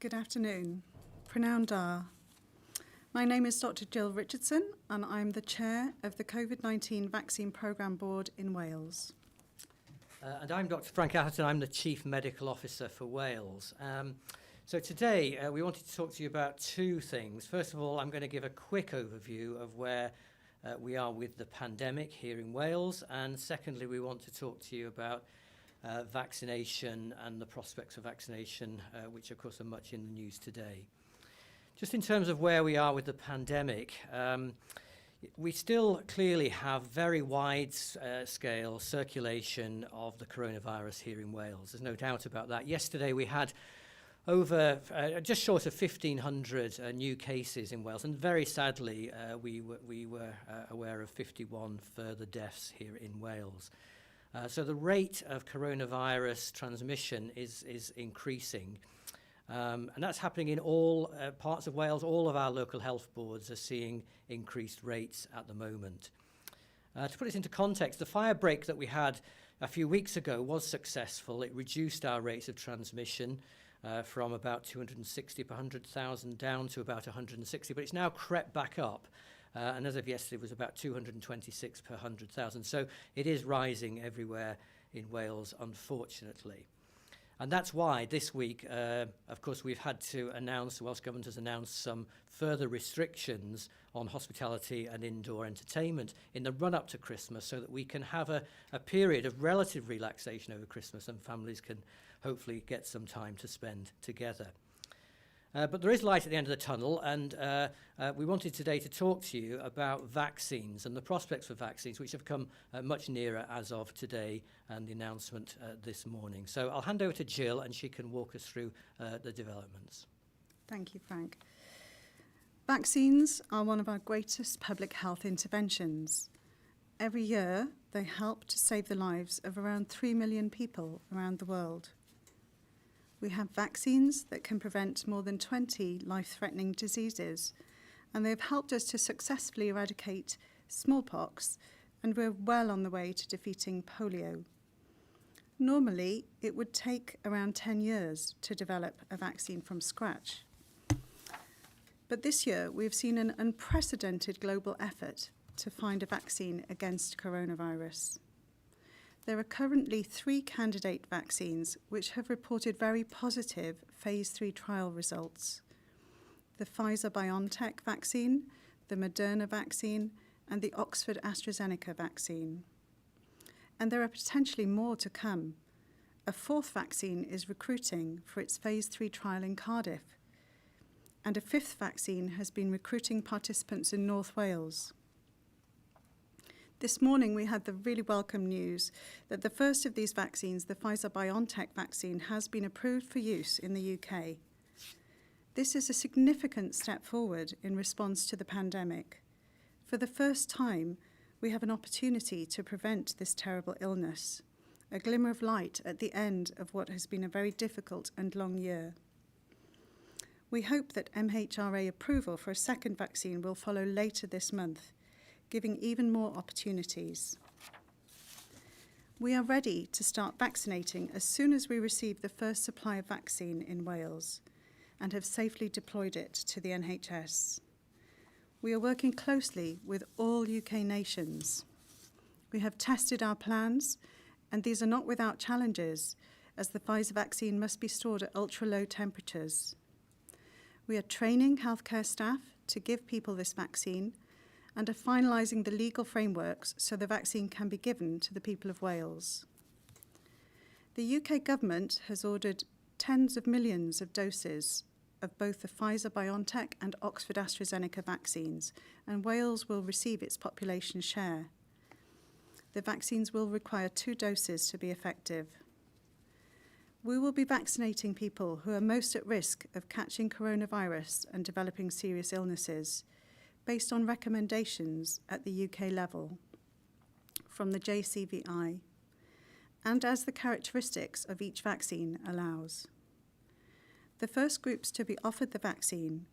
Good afternoon. Prynawn da. My name is Dr Gill Richardson and I'm the chair of the COVID-19 Vaccine Programme Board in Wales. And I'm Dr Frank Atherton. I'm the Chief Medical Officer for Wales. So today we wanted to talk to you about two things. First of all, I'm going to give a quick overview of where we are with the pandemic here in Wales. And secondly, we want to talk to you about vaccination and the prospects of vaccination, which of course are much in the news today. Just in terms of where we are with the pandemic, we still clearly have very wide scale circulation of the coronavirus here in Wales. There's no doubt about that. Yesterday we had over just short of 1,500 new cases in Wales, and very sadly we were aware of 51 further deaths here in Wales. So the rate of coronavirus transmission is increasing. And that's happening in all parts of Wales. All of our local health boards are seeing increased rates at the moment. To put it into context, the fire break that we had a few weeks ago was successful. It reduced our rates of transmission from about 260 per 100,000 down to about 160, but it's now crept back up. And as of yesterday, it was about 226 per 100,000. So it is rising everywhere in Wales, unfortunately. And that's why this week, of course, we've had to announce, the Welsh Government has announced some further restrictions on hospitality and indoor entertainment in the run-up to Christmas so that we can have a period of relative relaxation over Christmas and families can hopefully get some time to spend together. But there is light at the end of the tunnel, and we wanted today to talk to you about vaccines and the prospects for vaccines, which have come much nearer as of today and the announcement this morning. So I'll hand over to Jill, and she can walk us through the developments. Thank you, Frank. Vaccines are one of our greatest public health interventions. Every year, they help to save the lives of around 3 million people around the world. We have vaccines that can prevent more than 20 life-threatening diseases, and they have helped us to successfully eradicate smallpox, and we're well on the way to defeating polio. Normally, it would take around 10 years to develop a vaccine from scratch. But this year, we've seen an unprecedented global effort to find a vaccine against coronavirus. There are currently 3 candidate vaccines which have reported very positive phase 3 trial results. The Fisa Biontech vaccine, the Moderna vaccine, and the Oxford AstraZeneca vaccine. And there are potentially more to come. A 4th vaccine is recruiting for its phase 3 trial in Cardiff. And a 5th vaccine has been recruiting participants in North Wales. This morning we had the really welcome news that the first of these vaccines, the Pfizer-BioNTech vaccine, has been approved for use in the UK. This is a significant step forward in response to the pandemic. For the first time, we have an opportunity to prevent this terrible illness, a glimmer of light at the end of what has been a very difficult and long year. We hope that MHRA approval for a second vaccine will follow later this month, giving even more opportunities. We are ready to start vaccinating as soon as we receive the first supply of vaccine in Wales and have safely deployed it to the NHS. We are working closely with all UK nations. We have tested our plans, and these are not without challenges, as the Pfizer vaccine must be stored at ultra-low temperatures. We are training healthcare staff to give people this vaccine and are finalising the legal frameworks so the vaccine can be given to the people of Wales. The UK government has ordered tens of millions of doses of both the Pfizer-BioNTech and Oxford AstraZeneca vaccines, and Wales will receive its population share. The vaccines will require 2 doses to be effective. We will be vaccinating people who are most at risk of catching coronavirus and developing serious illnesses, based on recommendations at the UK level from the JCVI, and as the characteristics of each vaccine allows. The first groups to be offered the vaccine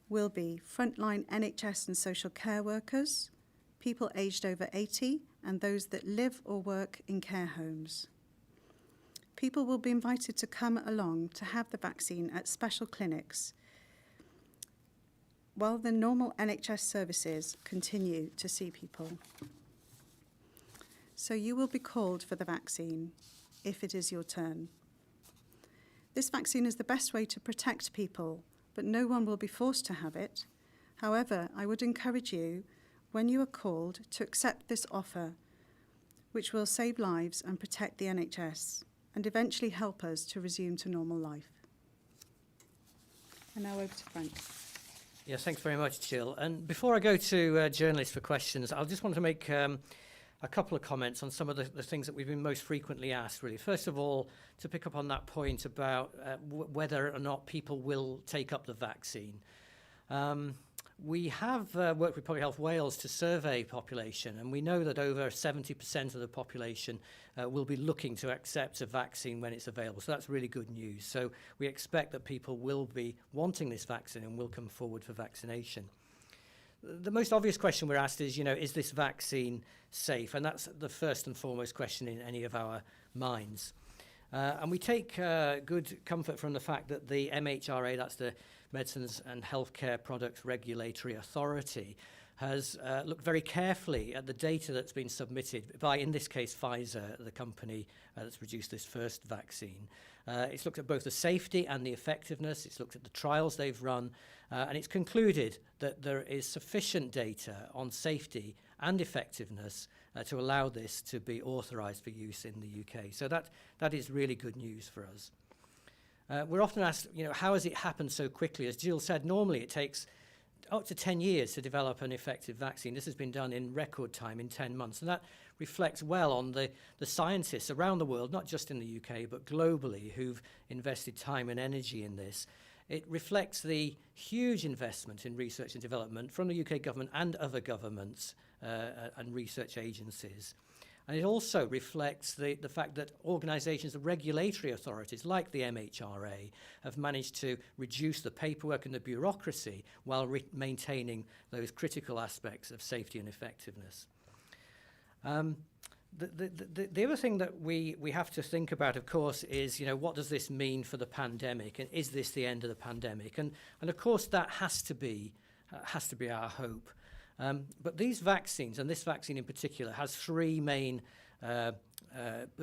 will be frontline NHS and social care workers, people aged over 80, and those that live or work in care homes. People will be invited to come along to have the vaccine at special clinics while the normal NHS services continue to see people. So you will be called for the vaccine if it is your turn. This vaccine is the best way to protect people, but no one will be forced to have it. However, I would encourage you, when you are called, to accept this offer, which will save lives and protect the NHS, and eventually help us to resume to normal life. And now over to Frank. Yes, thanks very much, Jill. And before I go to journalists for questions, I'll just want to make a couple of comments on some of the things that we've been most frequently asked, really. First of all, to pick up on that point about whether or not people will take up the vaccine. We have worked with Public Health Wales to survey population, and we know that over 70% of the population will be looking to accept a vaccine when it's available. So that's really good news. So we expect that people will be wanting this vaccine and will come forward for vaccination. The most obvious question we're asked is, is this vaccine safe? And that's the first and foremost question in any of our minds. And we take good comfort from the fact that the MHRA, that's the Medicines and Healthcare Products Regulatory Authority, has looked very carefully at the data that's been submitted by, in this case, Fisa, the company that's produced this first vaccine. It's looked at both the safety and the effectiveness. It's looked at the trials they've run, and it's concluded that there is sufficient data on safety and effectiveness to allow this to be authorised for use in the UK. So that is really good news for us. We're often asked, how has it happened so quickly? As Jill said, normally it takes up to 10 years to develop an effective vaccine. This has been done in record time, in 10 months. And that reflects well on the scientists around the world, not just in the UK, but globally, who've invested time and energy in this. It reflects the huge investment in research and development from the UK government and other governments and research agencies. And it also reflects the fact that organisations, the regulatory authorities like the MHRA, have managed to reduce the paperwork and the bureaucracy while maintaining those critical aspects of safety and effectiveness. The other thing that we have to think about, of course, is, what does this mean for the pandemic? And is this the end of the pandemic? And of course, that has to be our hope. But these vaccines, and this vaccine in particular, has three main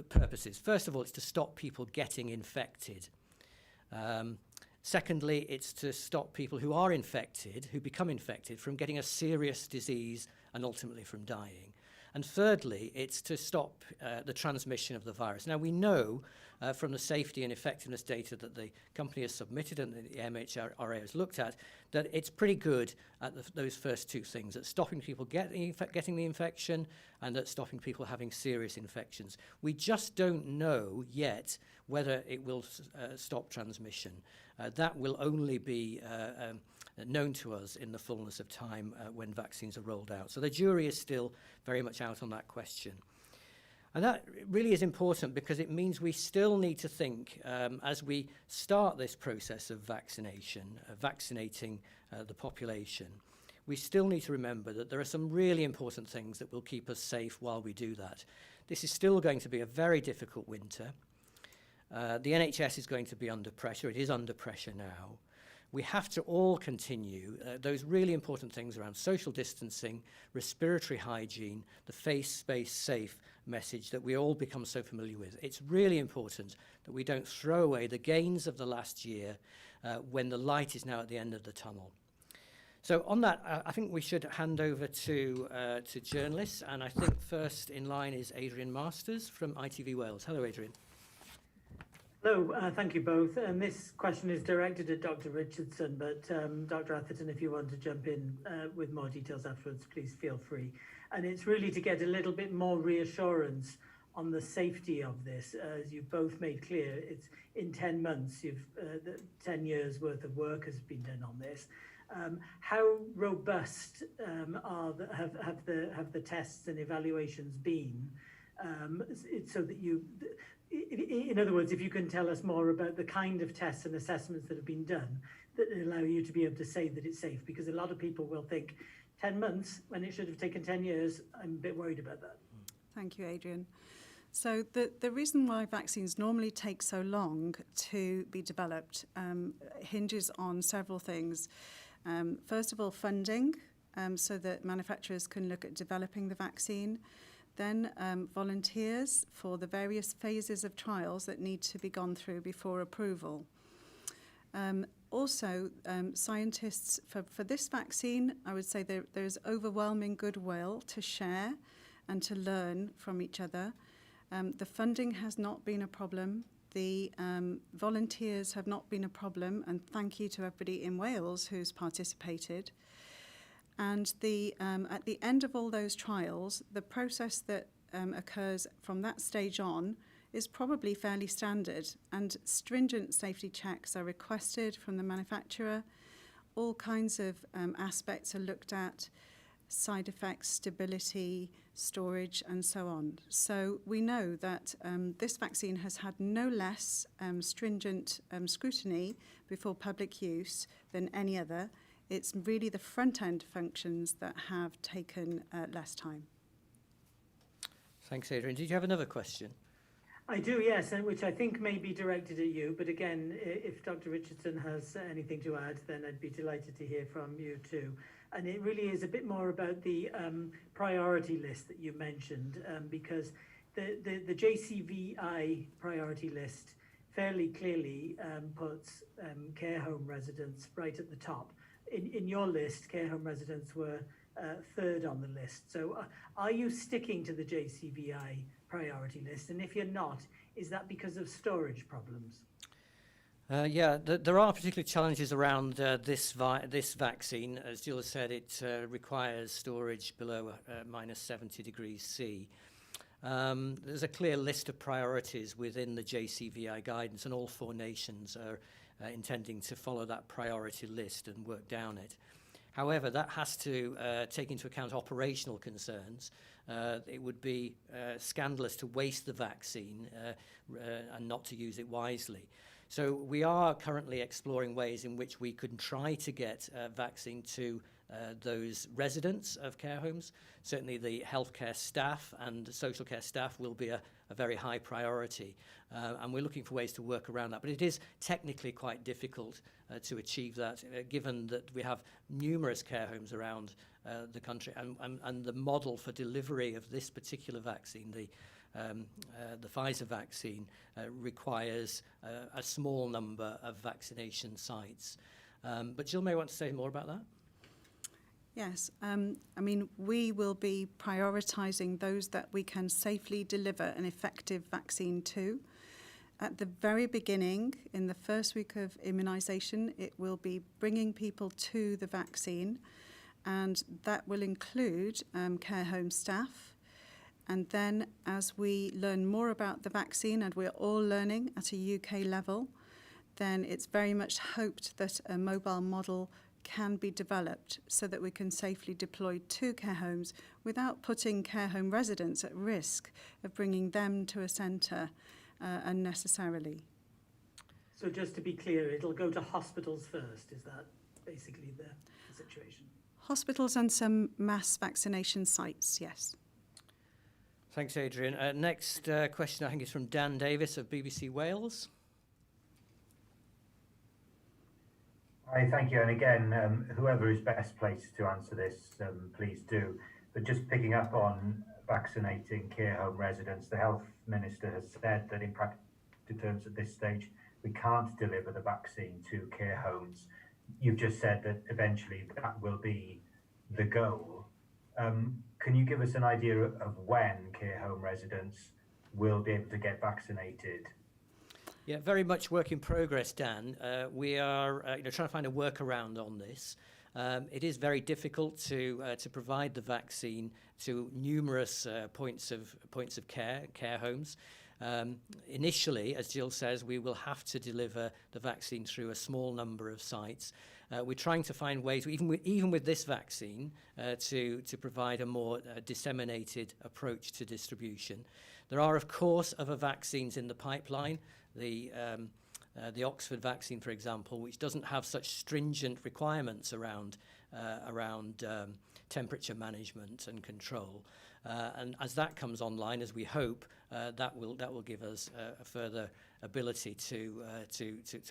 purposes. First of all, it's to stop people getting infected. Secondly, it's to stop people who are infected, who become infected, from getting a serious disease and ultimately from dying. And thirdly, it's to stop the transmission of the virus. Now, we know from the safety and effectiveness data that the company has submitted and the MHRA has looked at, that it's pretty good at those first two things, at stopping people getting the infection and at stopping people having serious infections. We just don't know yet whether it will stop transmission. That will only be known to us in the fullness of time when vaccines are rolled out. So the jury is still very much out on that question. And that really is important because it means we still need to think, as we start this process of vaccination, vaccinating the population, we still need to remember that there are some really important things that will keep us safe while we do that. This is still going to be a very difficult winter. The NHS is going to be under pressure. It is under pressure now. We have to all continue those really important things around social distancing, respiratory hygiene, the face, space, safe message that we all become so familiar with. It's really important that we don't throw away the gains of the last year when the light is now at the end of the tunnel. So on that, I think we should hand over to journalists, and I think first in line is Adrian Masters from ITV Wales. Hello, Adrian. Hello, thank you both. And this question is directed at Dr Richardson, but Dr Atherton, if you want to jump in with more details afterwards, please feel free. And it's really to get a little bit more reassurance on the safety of this. As you both made clear, it's in 10 months, 10 years worth of work has been done on this. How robust have the tests and evaluations been so that you... In other words, if you can tell us more about the kind of tests and assessments that have been done that allow you to be able to say that it's safe, because a lot of people will think 10 months when it should have taken 10 years. I'm a bit worried about that. Thank you, Adrian. So the reason why vaccines normally take so long to be developed hinges on several things. First of all, funding, so that manufacturers can look at developing the vaccine. Then volunteers for the various phases of trials that need to be gone through before approval. Also, scientists, for this vaccine, I would say there's overwhelming goodwill to share and to learn from each other. The funding has not been a problem. The volunteers have not been a problem, and thank you to everybody in Wales who's participated. And at the end of all those trials, the process that occurs from that stage on is probably fairly standard, and stringent safety checks are requested from the manufacturer. All kinds of aspects are looked at: side effects, stability, storage, and so on. So we know that this vaccine has had no less stringent scrutiny before public use than any other. It's really the front-end functions that have taken less time. Thanks, Adrian. Did you have another question? I do, yes, and which I think may be directed at you. But again, if Dr. Richardson has anything to add, then I'd be delighted to hear from you too. And it really is a bit more about the priority list that you mentioned, because the JCVI priority list fairly clearly puts care home residents right at the top. In your list, care home residents were third on the list. So are you sticking to the JCVI priority list? And if you're not, is that because of storage problems? Yeah, there are particular challenges around this vaccine. As Jill said, it requires storage below minus 70 degrees C. There's a clear list of priorities within the JCVI guidance, and all 4 nations are intending to follow that priority list and work down it. However, that has to take into account operational concerns. It would be scandalous to waste the vaccine and not to use it wisely. So we are currently exploring ways in which we could try to get vaccine to those residents of care homes. Certainly the healthcare staff and social care staff will be a very high priority. And we're looking for ways to work around that. But it is technically quite difficult to achieve that, given that we have numerous care homes around the country. And the model for delivery of this particular vaccine, the Pfizer vaccine, requires a small number of vaccination sites. But Jill may want to say more about that. Yes, I mean, we will be prioritising those that we can safely deliver an effective vaccine to. At the very beginning, in the first week of immunisation, it will be bringing people to the vaccine, and that will include care home staff. And then as we learn more about the vaccine, and we're all learning at a UK level, then it's very much hoped that a mobile model can be developed so that we can safely deploy to care homes without putting care home residents at risk of bringing them to a centre unnecessarily. So just to be clear, it'll go to hospitals first, is that basically the situation? Hospitals and some mass vaccination sites, yes. Thanks, Adrian. Next question, I think, is from Dan Davis of BBC Wales. Hi, thank you. And again, whoever is best placed to answer this, please do. But just picking up on vaccinating care home residents, the Health Minister has said that in practical terms at this stage, we can't deliver the vaccine to care homes. You've just said that eventually that will be the goal. Can you give us an idea of when care home residents will be able to get vaccinated? Yeah, very much work in progress, Dan. We are trying to find a workaround on this. It is very difficult to provide the vaccine to numerous points of care homes. Initially, as Jill says, we will have to deliver the vaccine through a small number of sites. We're trying to find ways, even with this vaccine, to provide a more disseminated approach to distribution. There are, of course, other vaccines in the pipeline. The Oxford vaccine, for example, which doesn't have such stringent requirements around temperature management and control. And as that comes online, as we hope, that will give us a further ability to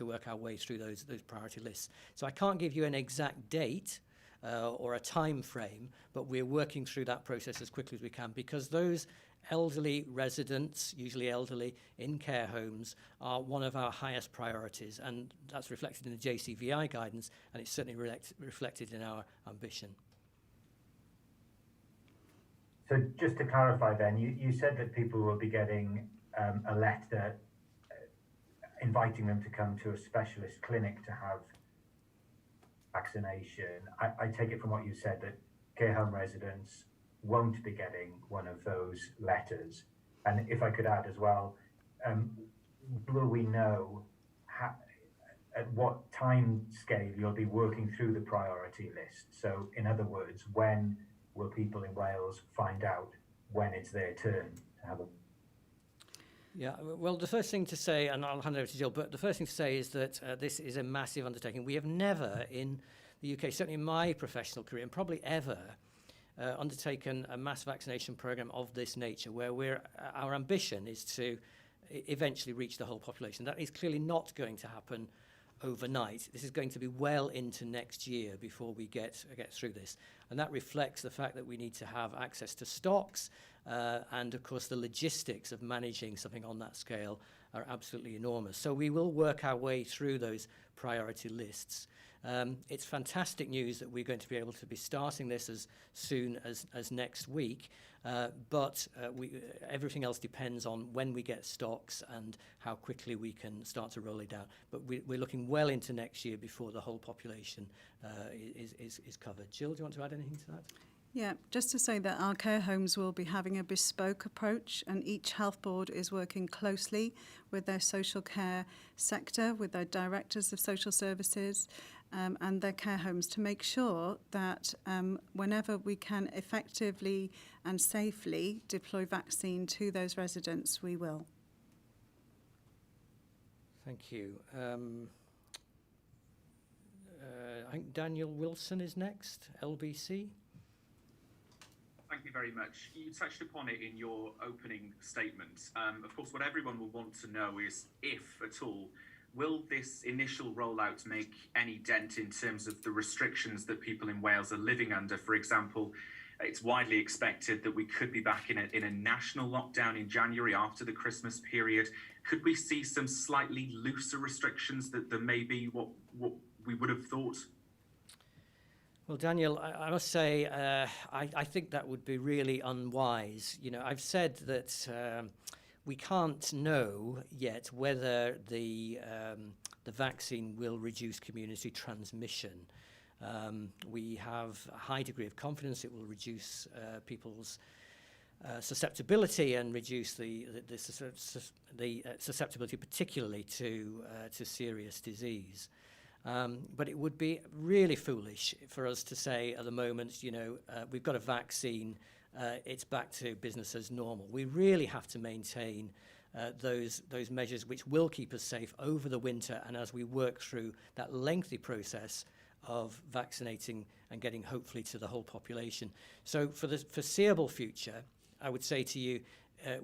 work our way through those priority lists. So I can't give you an exact date or a time frame, but we're working through that process as quickly as we can, because those elderly residents, usually elderly, in care homes are one of our highest priorities, and that's reflected in the JCVI guidance, and it's certainly reflected in our ambition. So just to clarify then, you said that people will be getting a letter inviting them to come to a specialist clinic to have vaccination. I take it from what you said that care home residents won't be getting one of those letters. And if I could add as well, will we know at what time scale you'll be working through the priority list? So in other words, when will people in Wales find out when it's their turn to have a... Yeah, well, the first thing to say, and I'll hand over to Jill, but the first thing to say is that this is a massive undertaking. We have never in the UK, certainly in my professional career, and probably ever, undertaken a mass vaccination programme of this nature, where our ambition is to eventually reach the whole population. That is clearly not going to happen overnight. This is going to be well into next year before we get through this. And that reflects the fact that we need to have access to stocks, and of course the logistics of managing something on that scale are absolutely enormous. So we will work our way through those priority lists. It's fantastic news that we're going to be able to be starting this as soon as next week, but everything else depends on when we get stocks and how quickly we can start to roll it out. But we're looking well into next year before the whole population is covered. Jill, do you want to add anything to that? Yeah, just to say that our care homes will be having a bespoke approach, and each health board is working closely with their social care sector, with their directors of social services, and their care homes to make sure that whenever we can effectively and safely deploy vaccine to those residents, we will. Thank you. I think Daniel Wilson is next, LBC. Thank you very much. You touched upon it in your opening statement. Of course, what everyone will want to know is, if at all, will this initial rollout make any dent in terms of the restrictions that people in Wales are living under? For example, it's widely expected that we could be back in a national lockdown in January after the Christmas period. Could we see some slightly looser restrictions than maybe what we would have thought? Well, Daniel, I must say, I think that would be really unwise. You know, I've said that we can't know yet whether the vaccine will reduce community transmission. We have a high degree of confidence it will reduce people's susceptibility and reduce the susceptibility particularly to serious disease. But it would be really foolish for us to say at the moment, you know, we've got a vaccine, it's back to business as normal. We really have to maintain those measures which will keep us safe over the winter and as we work through that lengthy process of vaccinating and getting hopefully to the whole population. So for the foreseeable future, I would say to you,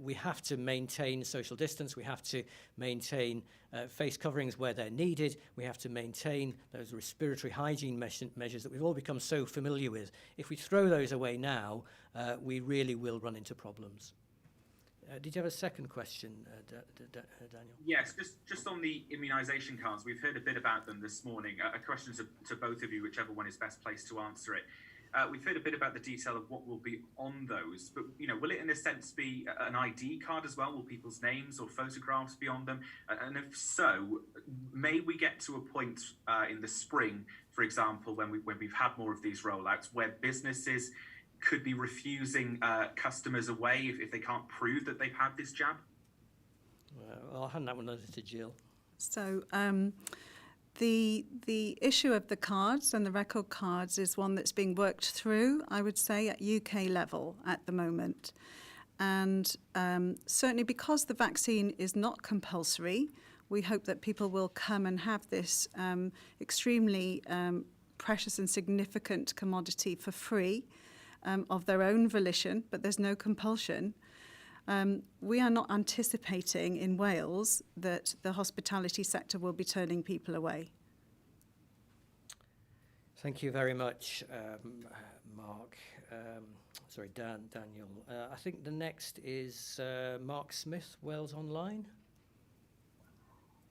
we have to maintain social distance, we have to maintain face coverings where they're needed, we have to maintain those respiratory hygiene measures that we've all become so familiar with. If we throw those away now, we really will run into problems. Did you have a second question, Daniel? Yes, just on the immunisation cards, we've heard a bit about them this morning. A question to both of you, whichever one is best placed to answer it. We've heard a bit about the detail of what will be on those, but you know, will it in a sense be an ID card as well? Will people's names or photographs be on them? And if so, may we get to a point in the spring, for example, when we've had more of these rollouts, where businesses could be refusing customers away if they can't prove that they've had this jab? I'll hand that one over to Jill. So the issue of the cards and the record cards is one that's being worked through, I would say, at UK level at the moment. And certainly because the vaccine is not compulsory, we hope that people will come and have this extremely precious and significant commodity for free. of their own volition, but there's no compulsion. We are not anticipating in Wales that the hospitality sector will be turning people away. Thank you very much, Mark. Daniel. I think the next is Mark Smith, Wales Online.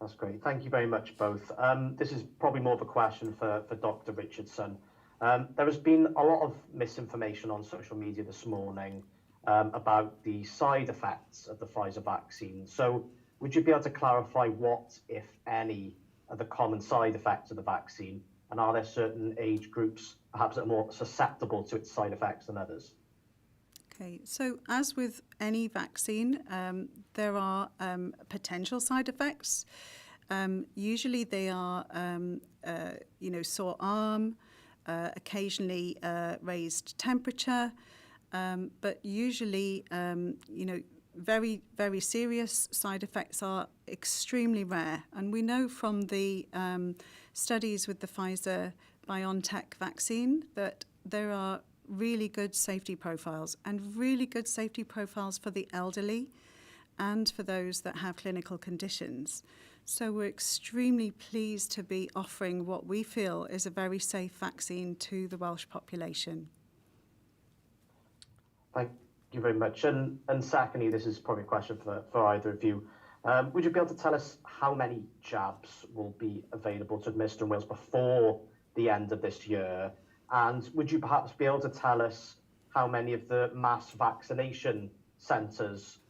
That's great. Thank you very much, both. This is probably more of a question for Dr. Richardson. There has been a lot of misinformation on social media this morning about the side effects of the Pfizer vaccine. So would you be able to clarify what, if any, are the common side effects of the vaccine? And are there certain age groups perhaps that are more susceptible to its side effects than others? Okay, so as with any vaccine, there are potential side effects. Usually they are, sore arm, occasionally raised temperature, but usually, very, very serious side effects are extremely rare. And we know from the studies with the Pfizer Biontech vaccine that there are really good safety profiles, and really good safety profiles for the elderly and for those that have clinical conditions. So we're extremely pleased to be offering what we feel is a very safe vaccine to the Welsh population. Thank you very much. And secondly, this is probably a question for either of you. Would you be able to tell us how many jabs will be available to administer in Wales before the end of this year? And would you perhaps be able to tell us how many of the mass vaccination centres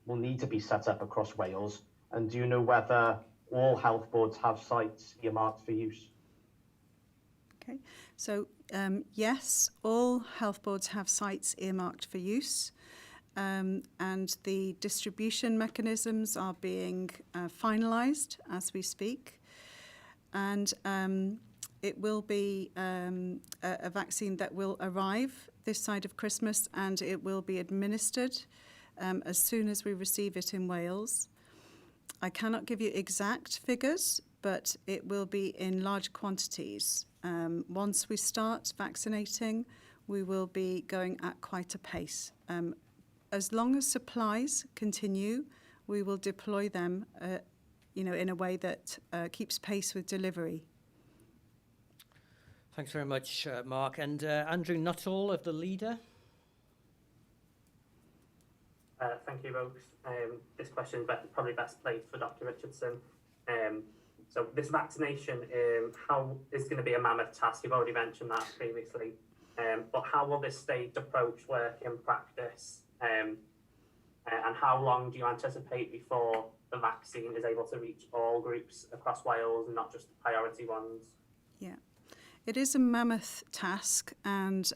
will need to be set up across Wales? And do you know whether all health boards have sites earmarked for use? Okay, so yes, all health boards have sites earmarked for use, and the distribution mechanisms are being finalised as we speak. And it will be a vaccine that will arrive this side of Christmas, and it will be administered as soon as we receive it in Wales. I cannot give you exact figures, but it will be in large quantities. Once we start vaccinating, we will be going at quite a pace. As long as supplies continue, we will deploy them in a way that keeps pace with delivery. Thanks very much, Mark. And Andrew Nuttall of The Leader. Thank you, both. This question is probably best placed for Dr. Richardson. So this vaccination, how is going to be a mammoth task? You've already mentioned that previously. But how will this staged approach work in practice? And how long do you anticipate before the vaccine is able to reach all groups across Wales and not just the priority ones? Yeah, it is a mammoth task, and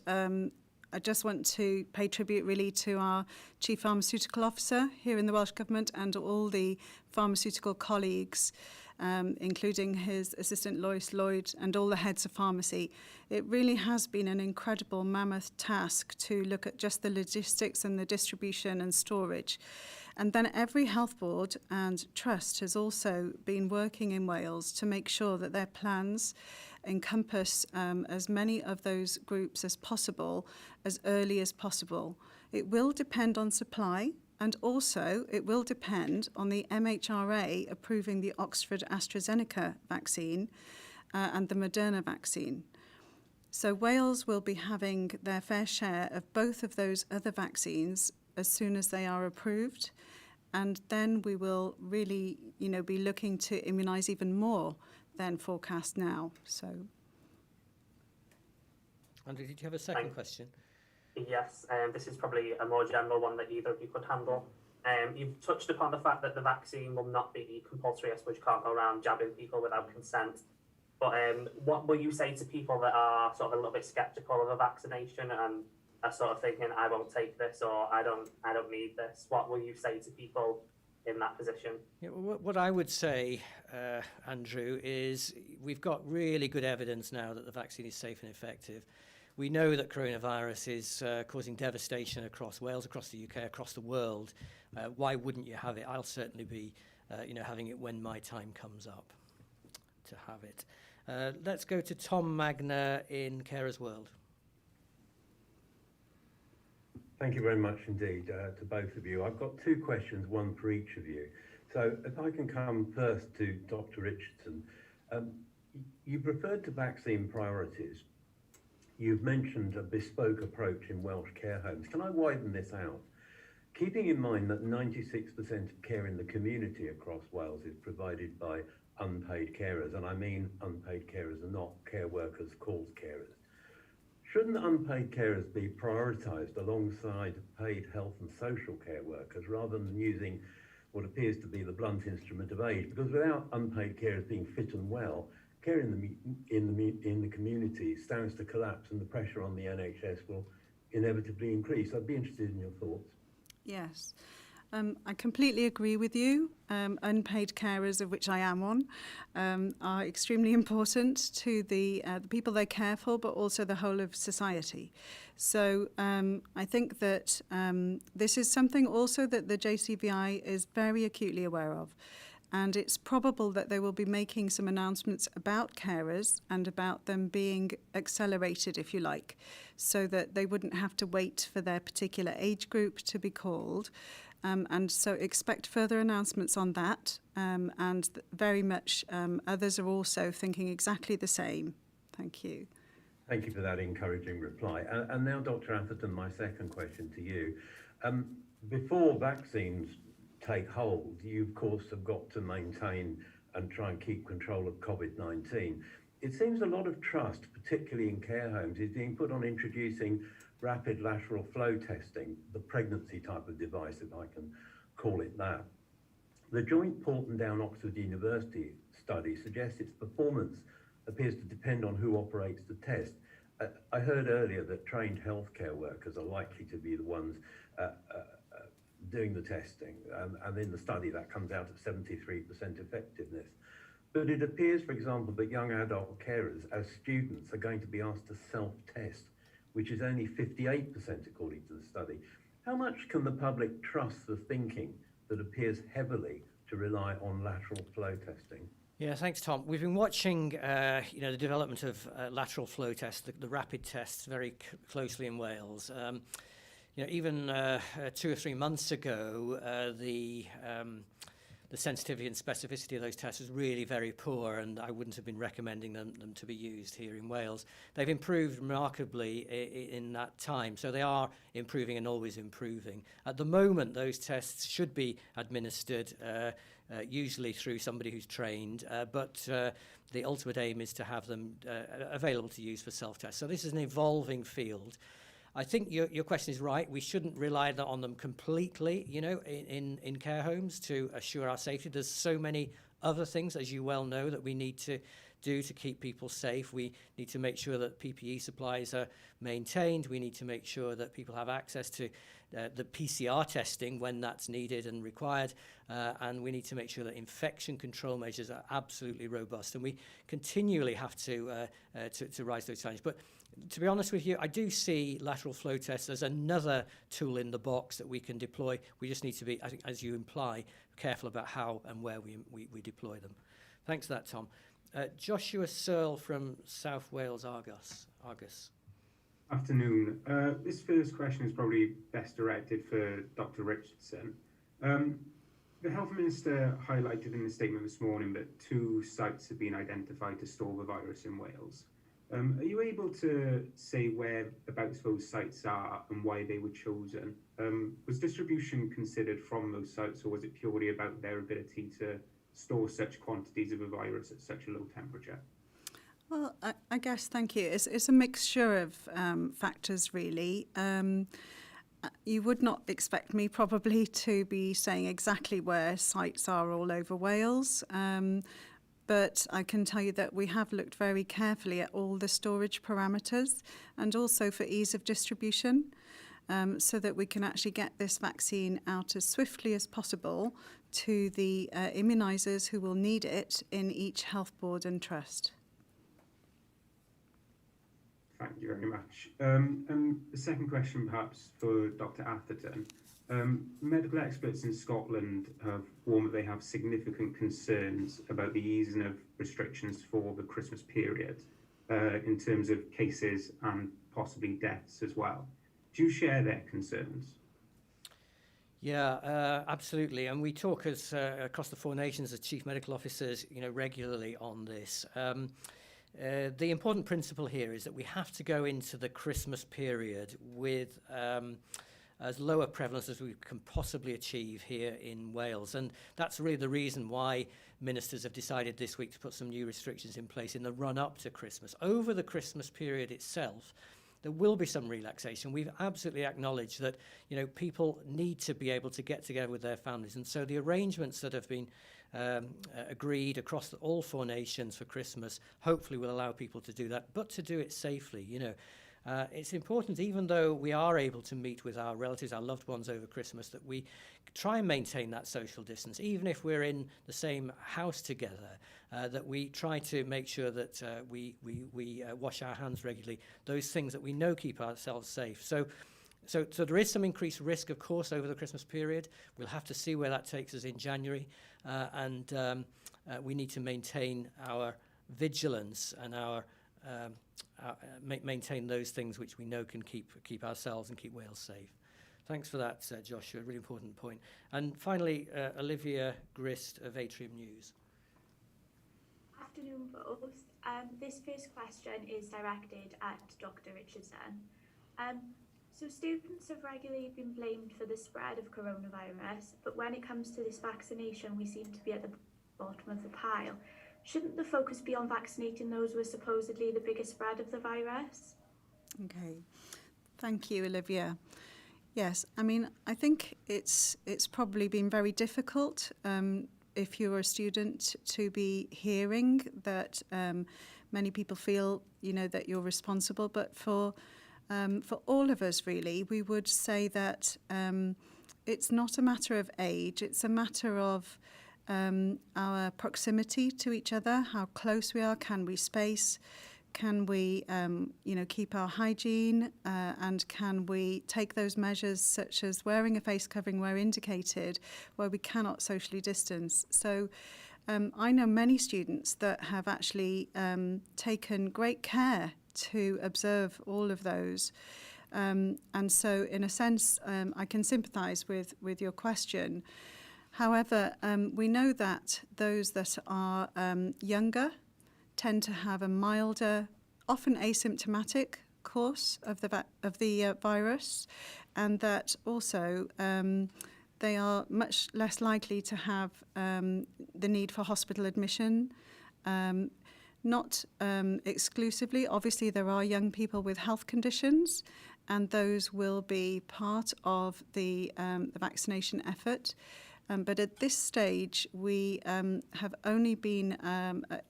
I just want to pay tribute really to our Chief Pharmaceutical Officer here in the Welsh Government and all the pharmaceutical colleagues, including his assistant Lois Lloyd and all the heads of pharmacy. It really has been an incredible mammoth task to look at just the logistics and the distribution and storage. And then every health board and trust has also been working in Wales to make sure that their plans encompass as many of those groups as possible, as early as possible. It will depend on supply, and also it will depend on the MHRA approving the Oxford AstraZeneca vaccine and the Moderna vaccine. So Wales will be having their fair share of both of those other vaccines as soon as they are approved, and then we will really, be looking to immunise even more than forecast now. So, Andrew, did you have a second question? Yes, this is probably a more general one that either of you could handle. You've touched upon the fact that the vaccine will not be compulsory. I suppose you can't go around jabbing people without consent. But what will you say to people that are sort of a little bit sceptical of a vaccination and are sort of thinking, I won't take this, or I don't need this? What will you say to people in that position? Yeah, what I would say, Andrew, is we've got really good evidence now that the vaccine is safe and effective. We know that coronavirus is causing devastation across Wales, across the UK, across the world. Why wouldn't you have it? I'll certainly be, having it when my time comes up to have it. Let's go to Tom Magner in Carers World. Thank you very much indeed to both of you. I've got two questions, one for each of you. So if I can come first to Dr. Richardson. You've referred to vaccine priorities. You've mentioned a bespoke approach in Welsh care homes. Can I widen this out? Keeping in mind that 96% of care in the community across Wales is provided by unpaid carers, and I mean unpaid carers are not care workers called carers. Shouldn't unpaid carers be prioritised alongside paid health and social care workers rather than using what appears to be the blunt instrument of age? Because without unpaid carers being fit and well, care in the community stands to collapse, and the pressure on the NHS will inevitably increase. I'd be interested in your thoughts. Yes, I completely agree with you. Unpaid carers, of which I am one, are extremely important to the people they care for, but also the whole of society. So I think that this is something also that the JCVI is very acutely aware of. And it's probable that they will be making some announcements about carers and about them being accelerated, if you like, so that they wouldn't have to wait for their particular age group to be called. And so expect further announcements on that. And very much others are also thinking exactly the same. Thank you. Thank you for that encouraging reply. And now, Dr. Atherton, my second question to you. Before vaccines take hold, you of course have got to maintain and try and keep control of COVID-19. It seems a lot of trust, particularly in care homes, is being put on introducing rapid lateral flow testing, the pregnancy type of device, if I can call it that. The joint Porton Down Oxford University study suggests its performance appears to depend on who operates the test. I heard earlier that trained healthcare workers are likely to be the ones doing the testing, and in the study that comes out at 73% effectiveness. But it appears, for example, that young adult carers as students are going to be asked to self-test, which is only 58% according to the study. How much can the public trust the thinking that appears heavily to rely on lateral flow testing? Yeah, thanks, Tom. We've been watching, the development of lateral flow tests, the rapid tests, very closely in Wales. Even 2 or 3 months ago, the sensitivity and specificity of those tests was really very poor, and I wouldn't have been recommending them to be used here in Wales. They've improved remarkably in that time, so they are improving and always improving. At the moment, those tests should be administered usually through somebody who's trained, but the ultimate aim is to have them available to use for self-test. So this is an evolving field. I think your question is right. We shouldn't rely on them completely, in care homes to assure our safety. There's so many other things, as you well know, that we need to do to keep people safe. We need to make sure that PPE supplies are maintained. We need to make sure that people have access to the PCR testing when that's needed and required. And we need to make sure that infection control measures are absolutely robust. And we continually have to rise those challenges. But to be honest with you, I do see lateral flow tests as another tool in the box that we can deploy. We just need to be, as you imply, careful about how and where we deploy them. Thanks for that, Tom. Joshua Searle from South Wales Argus. Afternoon. This first question is probably best directed for Dr. Richardson. The Health Minister highlighted in the statement this morning that 2 sites have been identified to store the virus in Wales. Are you able to say whereabouts those sites are and why they were chosen? Was distribution considered from those sites, or was it purely about their ability to store such quantities of a virus at such a low temperature? Well, I guess, thank you. It's a mixture of factors, really. You would not expect me probably to be saying exactly where sites are all over Wales. But I can tell you that we have looked very carefully at all the storage parameters and also for ease of distribution, so that we can actually get this vaccine out as swiftly as possible to the immunisers who will need it in each health board and trust. Thank you very much. And the second question perhaps for Dr. Atherton. Medical experts in Scotland have warned that they have significant concerns about the easing of restrictions for the Christmas period in terms of cases and possibly deaths as well. Do you share their concerns? Yeah, absolutely. And we talk as across the Four Nations as chief medical officers, regularly on this. The important principle here is that we have to go into the Christmas period with as low a prevalence as we can possibly achieve here in Wales. And that's really the reason why ministers have decided this week to put some new restrictions in place in the run-up to Christmas. Over the Christmas period itself, there will be some relaxation. We've absolutely acknowledged that, people need to be able to get together with their families. And so the arrangements that have been agreed across all Four Nations for Christmas hopefully will allow people to do that, but to do it safely. It's important, even though we are able to meet with our relatives, our loved ones over Christmas, that we try and maintain that social distance, even if we're in the same house together, that we try to make sure that we wash our hands regularly, those things that we know keep ourselves safe. So there is some increased risk, of course, over the Christmas period. We'll have to see where that takes us in January, and we need to maintain our vigilance and maintain those things which we know can keep ourselves and keep Wales safe. Thanks for that, Joshua. Really important point. And finally, Olivia Grist of Atrium News. Afternoon, both. This first question is directed at Dr Richardson. So students have regularly been blamed for the spread of coronavirus, but when it comes to this vaccination, we seem to be at the bottom of the pile. Shouldn't the focus be on vaccinating those with supposedly the biggest spread of the virus? Okay, thank you, Olivia. Yes, I think it's probably been very difficult if you're a student to be hearing that many people feel, that you're responsible. But for all of us, really, we would say that it's not a matter of age. It's a matter of our proximity to each other, how close we are, can we space, can we, keep our hygiene, and can we take those measures such as wearing a face covering where indicated, where we cannot socially distance. So I know many students that have actually taken great care to observe all of those. And so in a sense, I can sympathise with your question. However, we know that those that are younger tend to have a milder, often asymptomatic course of the virus, and that also they are much less likely to have the need for hospital admission. Not exclusively. Obviously, there are young people with health conditions, and those will be part of the vaccination effort. But at this stage, we have only been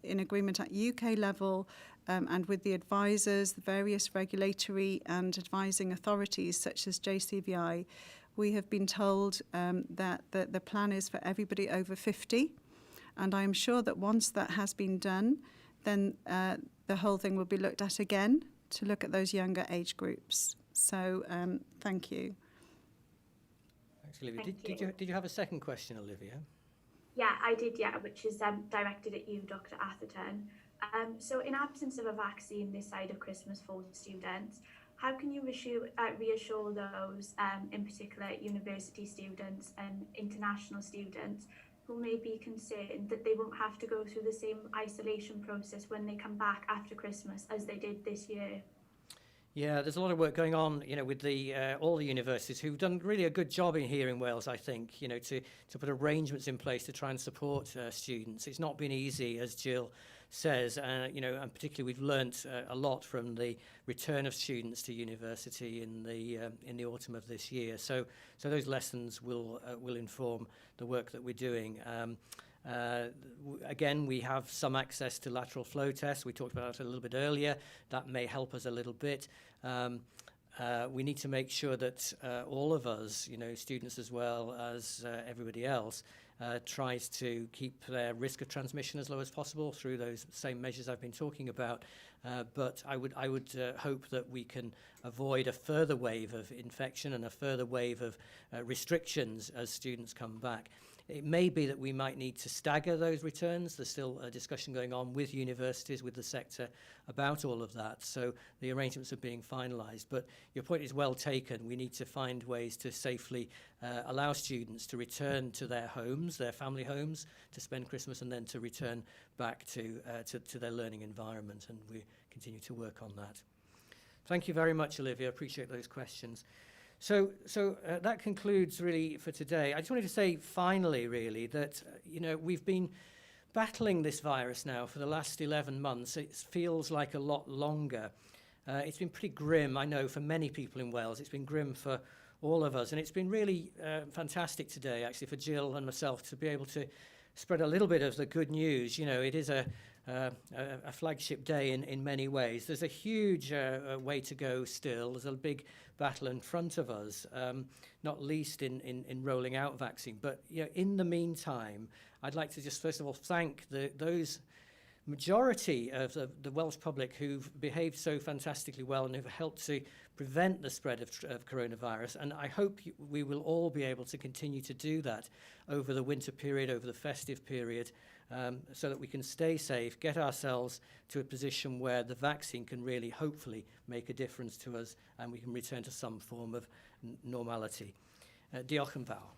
in agreement at UK level and with the advisors, the various regulatory and advising authorities such as JCVI. We have been told that the plan is for everybody over 50. And I am sure that once that has been done, then the whole thing will be looked at again to look at those younger age groups. So thank you. Thanks, Olivia. Did you have a second question, Olivia? Yeah, I did, which is directed at you, Dr Atherton. So in absence of a vaccine this side of Christmas for students, how can you reassure those, in particular university students and international students, who may be concerned that they won't have to go through the same isolation process when they come back after Christmas as they did this year? Yeah, there's a lot of work going on, with all the universities who've done really a good job in here in Wales, I think, to put arrangements in place to try and support students. It's not been easy, as Gill says, and particularly we've learnt a lot from the return of students to university in the autumn of this year. So those lessons will inform the work that we're doing. Again, we have some access to lateral flow tests. We talked about it a little bit earlier. That may help us a little bit. We need to make sure that all of us, students as well as everybody else, tries to keep their risk of transmission as low as possible through those same measures I've been talking about. But I would hope that we can avoid a further wave of infection and a further wave of restrictions as students come back. It may be that we might need to stagger those returns. There's still a discussion going on with universities, with the sector about all of that. So the arrangements are being finalised. But your point is well taken. We need to find ways to safely allow students to return to their homes, their family homes, to spend Christmas and then to return back to their learning environment. And we continue to work on that. Thank you very much, Olivia. Appreciate those questions. So that concludes really for today. I just wanted to say finally, really, that we've been battling this virus now for the last 11 months. It feels like a lot longer. It's been pretty grim, I know, for many people in Wales. It's been grim for all of us, and it's been really fantastic today, actually, for Gill and myself to be able to spread a little bit of the good news. It is a flagship day in many ways. There's a huge way to go still. There's a big battle in front of us, not least in rolling out vaccine. But in the meantime, I'd like to just first of all thank those majority of the Welsh public who've behaved so fantastically well and who've helped to prevent the spread of coronavirus. And I hope we will all be able to continue to do that over the winter period, over the festive period, so that we can stay safe, get ourselves to a position where the vaccine can really, hopefully, make a difference to us and we can return to some form of normality. Diolch yn fawr.